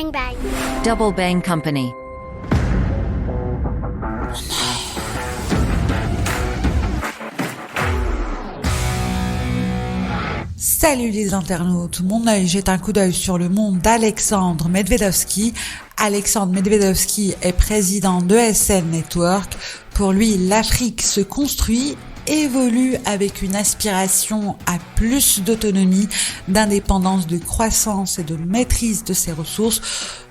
Bang Bang. Double Bang Company. Salut les internautes, mon œil jette un coup d'œil sur le monde d'Alexandre Medvedovski. Alexandre Medvedovski est président d'ESN Network. Pour lui, l'Afrique se construit, évolue avec une aspiration à plus d'autonomie, d'indépendance, de croissance et de maîtrise de ses ressources.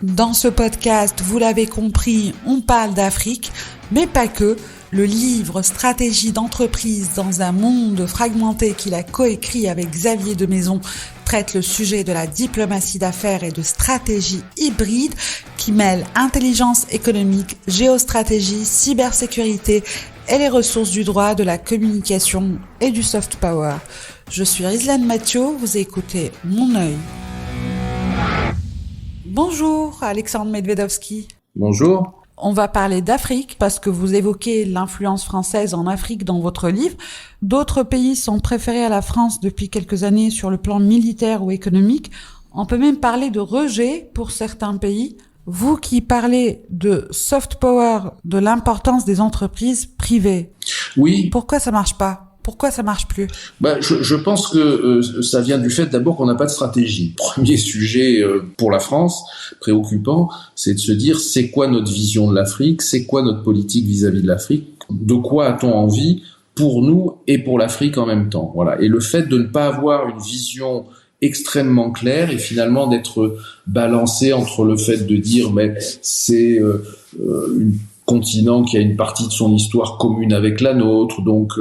Dans ce podcast, vous l'avez compris, on parle d'Afrique, mais pas que. Le livre Stratégie d'entreprise dans un monde fragmenté qu'il a coécrit avec Xavier Demaison traite le sujet de la diplomatie d'affaires et de stratégie hybride qui mêle intelligence économique, géostratégie, cybersécurité et les ressources du droit, de la communication et du soft power. Je suis Rizlan Mathieu, vous écoutez Mon œil. Bonjour Alexandre Medvedovski. Bonjour. On va parler d'Afrique parce que vous évoquez l'influence française en Afrique dans votre livre. D'autres pays sont préférés à la France depuis quelques années sur le plan militaire ou économique. On peut même parler de rejet pour certains pays. Vous qui parlez de soft power, de l'importance des entreprises privées. Oui. Pourquoi ça marche pas ? Pourquoi ça marche plus ? Je pense que ça vient du fait d'abord qu'on n'a pas de stratégie. Premier sujet pour la France, préoccupant, c'est de se dire c'est quoi notre vision de l'Afrique, c'est quoi notre politique vis-à-vis de l'Afrique, de quoi a-t-on envie pour nous et pour l'Afrique en même temps. Voilà. Et le fait de ne pas avoir une vision extrêmement claire et finalement d'être balancé entre le fait de dire mais c'est une continent qui a une partie de son histoire commune avec la nôtre, donc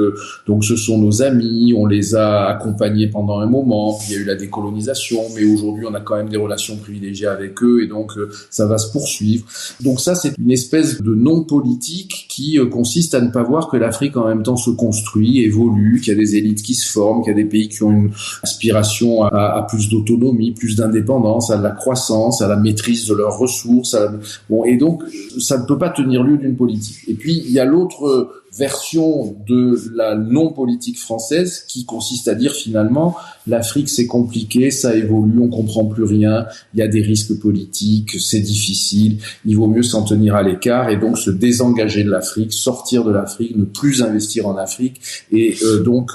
ce sont nos amis, on les a accompagnés pendant un moment, puis il y a eu la décolonisation, mais aujourd'hui on a quand même des relations privilégiées avec eux et donc ça va se poursuivre. Donc ça c'est une espèce de non-politique qui consiste à ne pas voir que l'Afrique en même temps se construit, évolue, qu'il y a des élites qui se forment, qu'il y a des pays qui ont une aspiration à plus d'autonomie, plus d'indépendance, à la croissance, à la maîtrise de leurs ressources, et donc ça ne peut pas tenir lieu d'une politique. Et puis, il y a l'autre version de la non-politique française qui consiste à dire finalement l'Afrique c'est compliqué, ça évolue, on comprend plus rien, il y a des risques politiques, c'est difficile, il vaut mieux s'en tenir à l'écart et donc se désengager de l'Afrique, sortir de l'Afrique, ne plus investir en Afrique et donc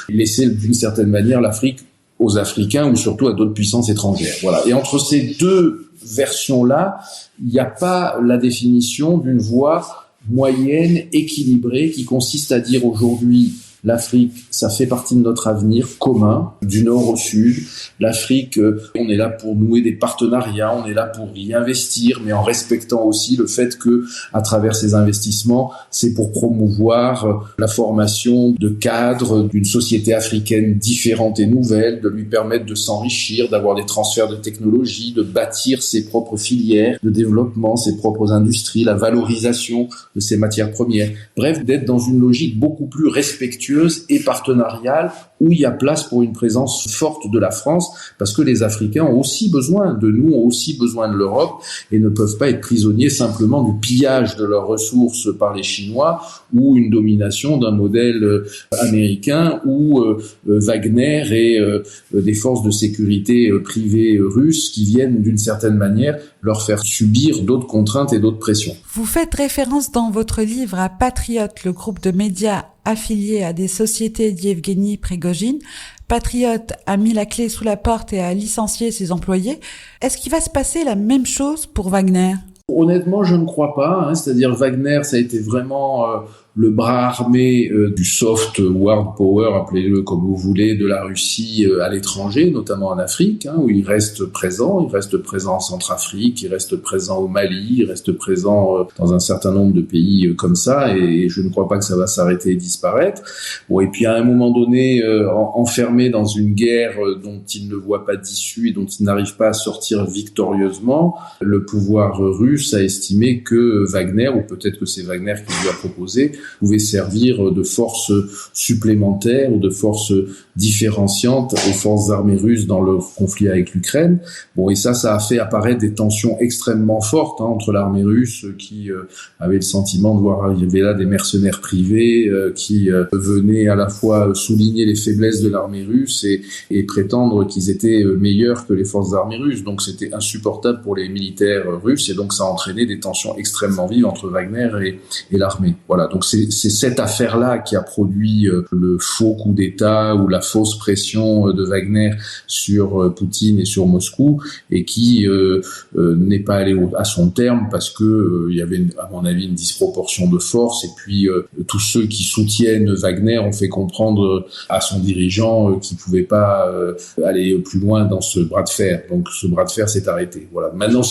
laisser d'une certaine manière l'Afrique aux Africains ou surtout à d'autres puissances étrangères. Voilà. Et entre ces deux versions-là, il n'y a pas la définition d'une voie moyenne, équilibrée, qui consiste à dire aujourd'hui, l'Afrique, ça fait partie de notre avenir commun, du nord au sud. L'Afrique, on est là pour nouer des partenariats, on est là pour y investir, mais en respectant aussi le fait que, à travers ces investissements, c'est pour promouvoir la formation de cadres d'une société africaine différente et nouvelle, de lui permettre de s'enrichir, d'avoir des transferts de technologies, de bâtir ses propres filières de développement, ses propres industries, la valorisation de ses matières premières. Bref, d'être dans une logique beaucoup plus respectueuse et partenariale où il y a place pour une présence forte de la France parce que les Africains ont aussi besoin de nous, ont aussi besoin de l'Europe et ne peuvent pas être prisonniers simplement du pillage de leurs ressources par les Chinois ou une domination d'un modèle américain ou Wagner et des forces de sécurité privées russes qui viennent d'une certaine manière leur faire subir d'autres contraintes et d'autres pressions. Vous faites référence dans votre livre à Patriot, le groupe de médias affilié à des sociétés d'Yevgeny Prigojine. Patriot a mis la clé sous la porte et a licencié ses employés. Est-ce qu'il va se passer la même chose pour Wagner ? Honnêtement, je ne crois pas. C'est-à-dire Wagner, ça a été vraiment le bras armé du soft world power, appelez-le comme vous voulez, de la Russie à l'étranger, notamment en Afrique, où il reste présent en Centrafrique, il reste présent au Mali, il reste présent dans un certain nombre de pays comme ça, et je ne crois pas que ça va s'arrêter et disparaître. Bon, et puis à un moment donné, enfermé dans une guerre dont il ne voit pas d'issue et dont il n'arrive pas à sortir victorieusement, le pouvoir russe a estimé que Wagner, ou peut-être que c'est Wagner qui lui a proposé, pouvait servir de force supplémentaire ou de force différenciante aux forces armées russes dans le conflit avec l'Ukraine. Bon, et ça a fait apparaître des tensions extrêmement fortes entre l'armée russe qui avait le sentiment de voir arriver là des mercenaires privés qui venaient à la fois souligner les faiblesses de l'armée russe et prétendre qu'ils étaient meilleurs que les forces armées russes. Donc c'était insupportable pour les militaires russes et donc ça a entraîné des tensions extrêmement vives entre Wagner et l'armée. Voilà, donc c'est cette affaire-là qui a produit le faux coup d'État ou la fausse pression de Wagner sur Poutine et sur Moscou et qui n'est pas allé à son terme parce que il y avait à mon avis une disproportion de force et puis tous ceux qui soutiennent Wagner ont fait comprendre à son dirigeant qu'il pouvait pas aller plus loin dans ce bras de fer. Donc ce bras de fer s'est arrêté. Voilà. Maintenant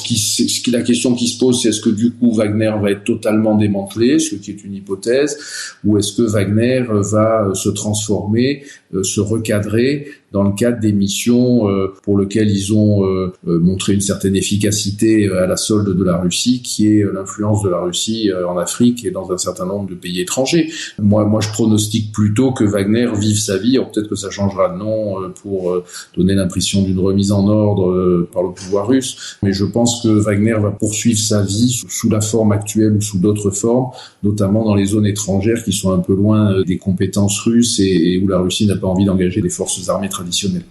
la question qui se pose, c'est est-ce que du coup Wagner va être totalement démantelé, ce qui est une hypothèse, ou est-ce que Wagner va se transformer, se recadrer dans le cadre des missions pour lesquelles ils ont montré une certaine efficacité à la solde de la Russie, qui est l'influence de la Russie en Afrique et dans un certain nombre de pays étrangers. Moi, je pronostique plutôt que Wagner vive sa vie. Alors, peut-être que ça changera de nom pour donner l'impression d'une remise en ordre par le pouvoir russe, mais je pense que Wagner va poursuivre sa vie sous la forme actuelle ou sous d'autres formes, notamment dans les zones étrangères qui sont un peu loin des compétences russes et où la Russie n'a pas envie d'engager des forces armées traditionnelles.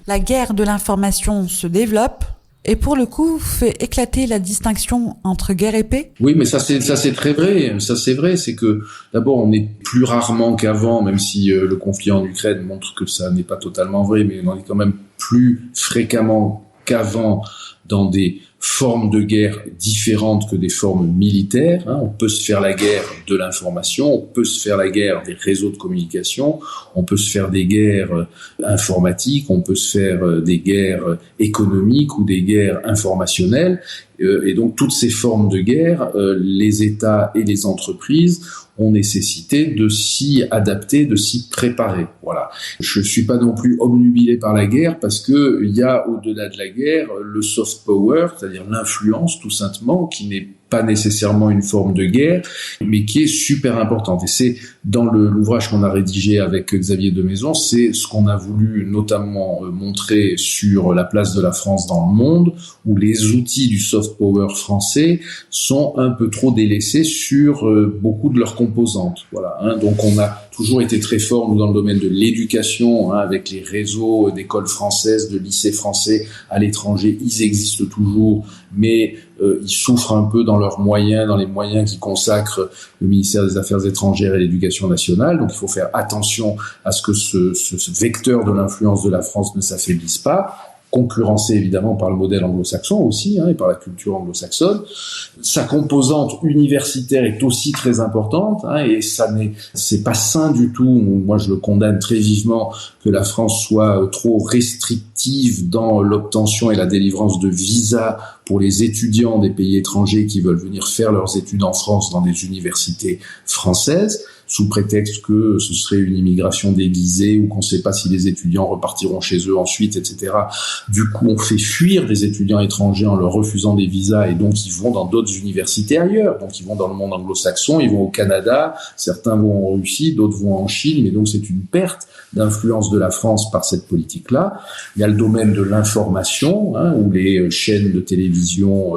La guerre de l'information se développe et pour le coup fait éclater la distinction entre guerre et paix. Oui, mais ça c'est très vrai. Ça c'est vrai, c'est que d'abord on est plus rarement qu'avant, même si le conflit en Ukraine montre que ça n'est pas totalement vrai, mais on est quand même plus fréquemment qu'avant dans des formes de guerre différentes que des formes militaires. On peut se faire la guerre de l'information, on peut se faire la guerre des réseaux de communication, on peut se faire des guerres informatiques, on peut se faire des guerres économiques ou des guerres informationnelles. Et donc toutes ces formes de guerre, les États et les entreprises ont nécessité de s'y adapter, de s'y préparer. Voilà. Je suis pas non plus obnubilé par la guerre parce que il y a au-delà de la guerre le soft power, c'est-à-dire l'influence tout simplement, qui n'est pas nécessairement une forme de guerre, mais qui est super importante. Et c'est dans l'ouvrage qu'on a rédigé avec Xavier Demaison, c'est ce qu'on a voulu notamment montrer sur la place de la France dans le monde, où les outils du soft power français sont un peu trop délaissés sur beaucoup de leurs composantes. Voilà. Donc on a toujours été très fort nous dans le domaine de l'éducation, avec les réseaux d'écoles françaises, de lycées français à l'étranger. Ils existent toujours, mais ils souffrent un peu dans leurs moyens, dans les moyens qui consacrent le ministère des Affaires étrangères et l'Éducation nationale. Donc il faut faire attention à ce que ce vecteur de l'influence de la France ne s'affaiblisse pas, concurrencé évidemment par le modèle anglo-saxon aussi, et par la culture anglo-saxonne. Sa composante universitaire est aussi très importante, et c'est pas sain du tout. Moi, je le condamne très vivement que la France soit trop restrictive dans l'obtention et la délivrance de visas pour les étudiants des pays étrangers qui veulent venir faire leurs études en France dans des universités françaises, sous prétexte que ce serait une immigration déguisée ou qu'on ne sait pas si les étudiants repartiront chez eux ensuite, etc. Du coup, on fait fuir des étudiants étrangers en leur refusant des visas et donc ils vont dans d'autres universités ailleurs. Donc ils vont dans le monde anglo-saxon, ils vont au Canada, certains vont en Russie, d'autres vont en Chine, mais donc c'est une perte d'influence de la France par cette politique-là. Il y a le domaine de l'information, où les chaînes de télévision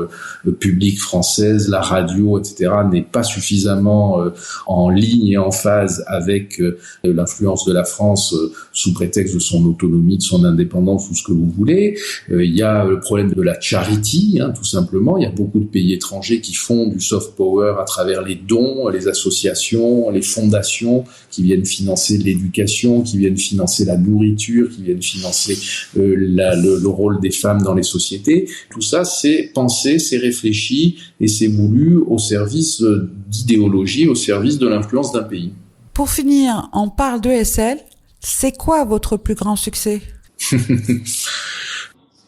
publiques françaises, la radio, etc., n'est pas suffisamment en ligne et en phase avec l'influence de la France sous prétexte de son autonomie, de son indépendance, ou ce que vous voulez. Il y a le problème de la charity, tout simplement. Il y a beaucoup de pays étrangers qui font du soft power à travers les dons, les associations, les fondations qui viennent financer l'éducation, qui viennent financer la nourriture, qui viennent financer le rôle des femmes dans les sociétés. Tout ça, c'est pensé, c'est réfléchi et c'est voulu au service d'idéologie, au service de l'influence d'un pays. Pour finir, on parle d'ESL. C'est quoi votre plus grand succès ?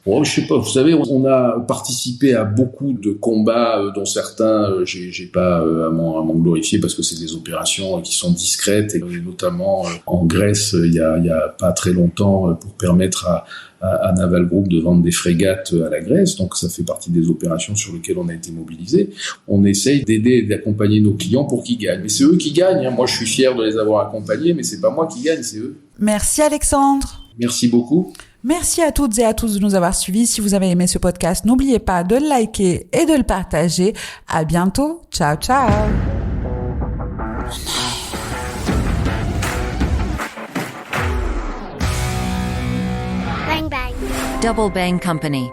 Bon, je sais pas, vous savez, on a participé à beaucoup de combats dont certains, j'ai pas à m'en glorifier parce que c'est des opérations qui sont discrètes et notamment en Grèce, il y a pas très longtemps pour permettre à Naval Group de vendre des frégates à la Grèce. Donc ça fait partie des opérations sur lesquelles on a été mobilisés. On essaye d'aider et d'accompagner nos clients pour qu'ils gagnent. Mais c'est eux qui gagnent. Moi, je suis fier de les avoir accompagnés, mais c'est pas moi qui gagne, c'est eux. Merci Alexandre. Merci beaucoup. Merci à toutes et à tous de nous avoir suivis. Si vous avez aimé ce podcast, n'oubliez pas de le liker et de le partager. À bientôt. Ciao, ciao. Bang bang. Double Bang Company.